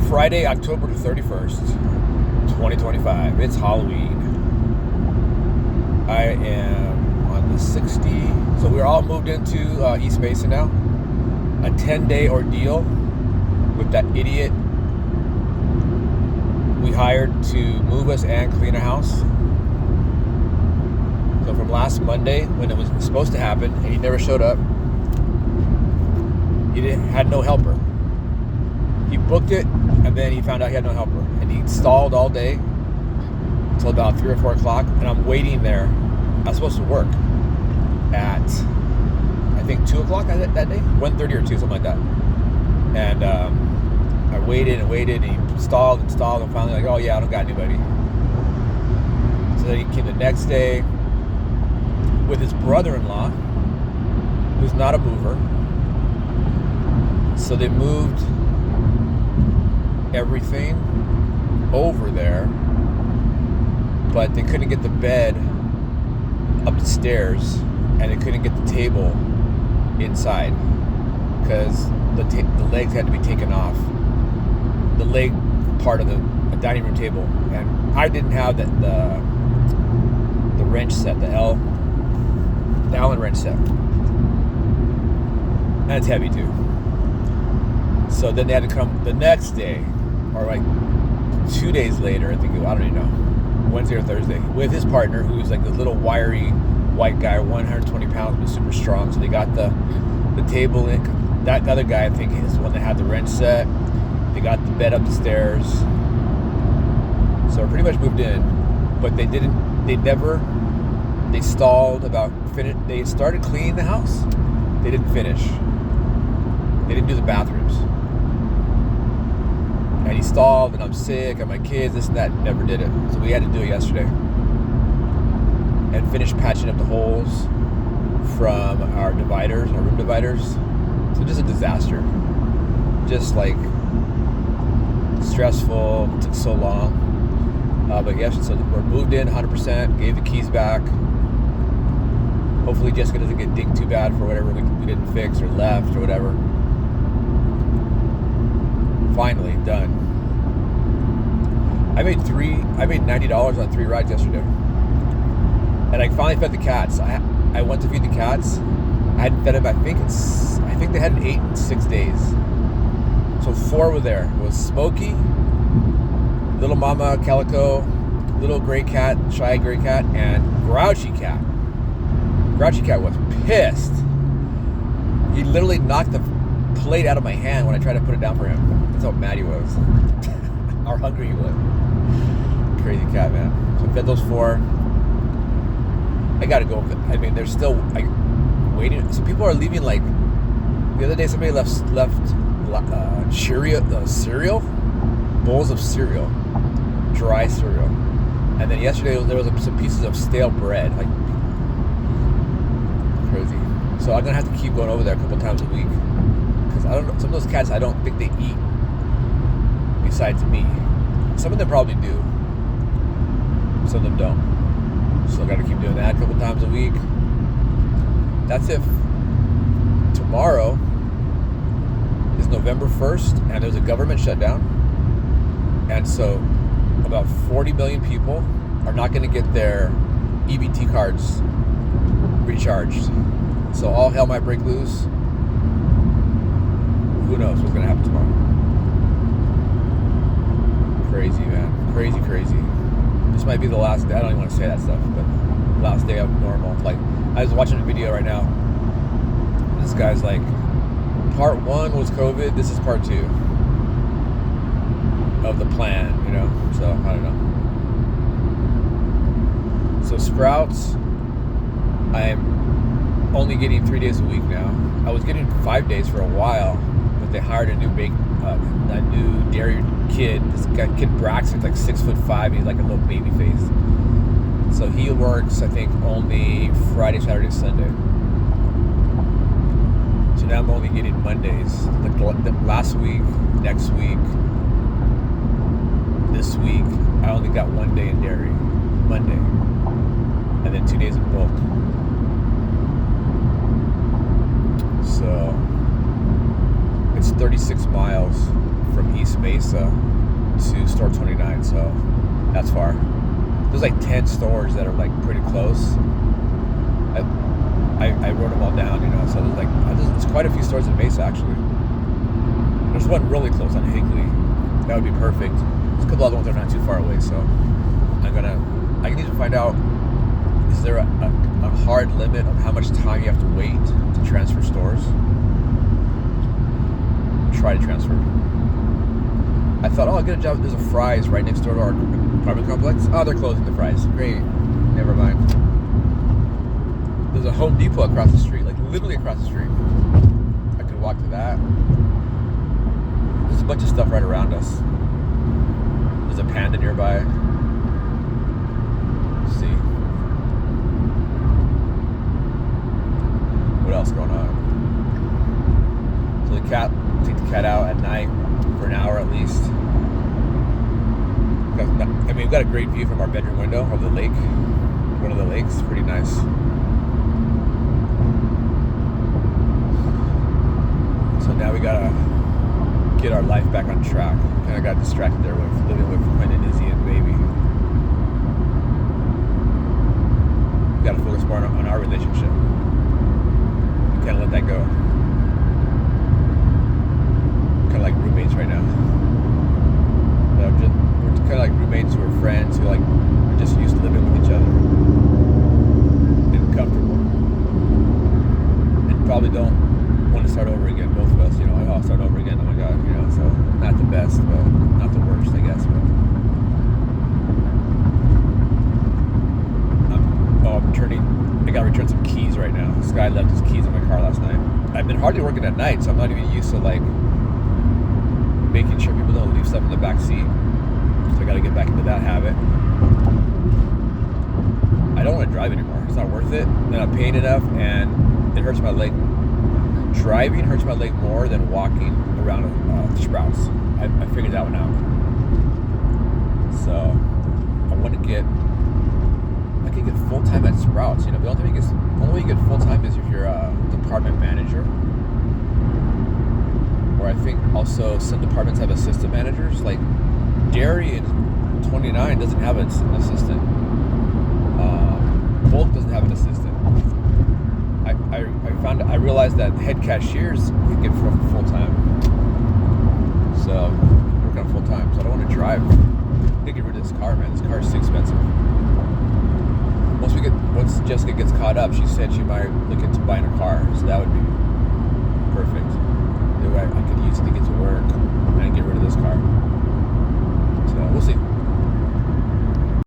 Friday, October 31st, 2025. It's Halloween. I am on the 60. So we're all moved into East Basin now. A 10-day ordeal with that idiot we hired to move us and clean a house. So from last Monday, when it was supposed to happen, and he never showed up, he had no helper. He booked it, and then he found out he had no helper. And he stalled all day until about 3 or 4 o'clock, and I'm waiting there. I was supposed to work at, I think, 2 o'clock that day? 1:30 or 2, something like that. And I waited and waited, and he stalled, and finally like, oh yeah, I don't got anybody. So then he came the next day with his brother-in-law, who's not a mover. So they moved everything over there, but they couldn't get the bed up the stairs, and they couldn't get the table inside because the legs had to be taken off. The leg part of the dining room table, and I didn't have the wrench set, the Allen wrench set, and it's heavy too. So then they had to come the next day, or like 2 days later, I don't even know, Wednesday or Thursday, with his partner, who's like this little wiry white guy, 120 pounds, but super strong. So they got the table in. That other guy, I think, is the one that had the wrench set. They got the bed up the stairs. So we're pretty much moved in, but they stalled about they started cleaning the house. They didn't finish. They didn't do the bathrooms. And he stalled, and I'm sick, and my kids, this and that, never did it. So we had to do it yesterday. And finish patching up the holes from our room dividers. So just a disaster. Just like stressful, it took so long. But yes, so we're moved in 100%, gave the keys back. Hopefully Jessica doesn't get dinged too bad for whatever we didn't fix or left or whatever. Finally done. I made $90 on 3 rides yesterday. And I finally fed the cats. I went to feed the cats. I hadn't fed them, I think they hadn't ate in 6 days. So 4 were there. It was Smokey, Little Mama Calico, Little Gray Cat, Shy Gray Cat, and Grouchy Cat. Grouchy Cat was pissed. He literally knocked the plate out of my hand when I tried to put it down for him. That's how mad he was. How hungry he was. Crazy cat, man. So I fed those 4. I gotta go. I mean, they're still waiting. So people are leaving. Like the other day, somebody left cereal, bowls of cereal, dry cereal, and then yesterday there was some pieces of stale bread. Like crazy. So I'm gonna have to keep going over there a couple times a week because I don't know. Some of those cats I don't think they eat besides me. Some of them probably do. Some of them don't. So I got to keep doing that a couple times a week. That's if tomorrow is November 1st and there's a government shutdown. And so about 40 million people are not going to get their EBT cards recharged. So all hell might break loose. Who knows what's going to happen tomorrow. Crazy, man. Crazy. This might be the last day. I don't even want to say that stuff, but last day of normal. Like, I was watching a video right now. This guy's like, part 1 was COVID. This is part 2 of the plan, you know? So, I don't know. So, Sprouts, I am only getting 3 days a week now. I was getting 5 days for a while, but they hired a new dairy kid. This guy, Kid Braxton's like 6'5". He's like a little baby face. So he works, I think, only Friday, Saturday, Sunday. So now I'm only getting Mondays. The last week, next week, this week, I only got 1 day in dairy, Monday, and then 2 days in bulk. So it's 36 miles from East Mesa to store 29, so that's far. There's like 10 stores that are like pretty close. I wrote them all down, you know, so there's quite a few stores in Mesa actually. There's one really close on Higley. That would be perfect. There's a couple other ones that are not too far away, so I need to find out, is there a hard limit of how much time you have to wait to transfer stores? Try to transfer. I thought, I'll get a job. There's a Fry's right next door to our apartment complex. Oh, they're closing the Fry's. Great. Never mind. There's a Home Depot across the street, like literally across the street. I could walk to that. There's a bunch of stuff right around us. There's a Panda nearby. Let's see. What else going on? So take the cat out at night for an hour at least. I mean, we've got a great view from our bedroom window of the lake. One of the lakes, pretty nice. So now we gotta get our life back on track. Kind of got distracted there with living with Quinn and Izzy and baby. We gotta focus more on our relationship. We can't let that go. Kind of like roommates right now. We're kind of like roommates who are friends who like are just used to living with each other and comfortable, and probably don't want to start over again. Both of us, you know, I'll start over again. Oh my god, you know. So not the best, but not the worst, I guess. But I got to return some keys right now. This guy left his keys in my car last night. I've been hardly working at night, so I'm not even used to like making sure people don't leave stuff in the back seat. So I got to get back into that habit. I don't want to drive anymore. It's not worth it. Then I'm paying enough, and it hurts my leg. Driving hurts my leg more than walking around Sprouts. I figured that one out. So I want to get. I can get full time at Sprouts. You know, the only way you get full time is if you're a department manager. Or I think also some departments have assistant managers. Like Dairy and 29 doesn't have an assistant. Bulk doesn't have an assistant. I realized that head cashiers can get full time. So I'm working on full time. So I don't want to drive. I need to get rid of this car, man. This car is too expensive. Once Jessica gets caught up, she said she might look into buying a car. So that would be perfect. I could use it to get to work and get rid of this car.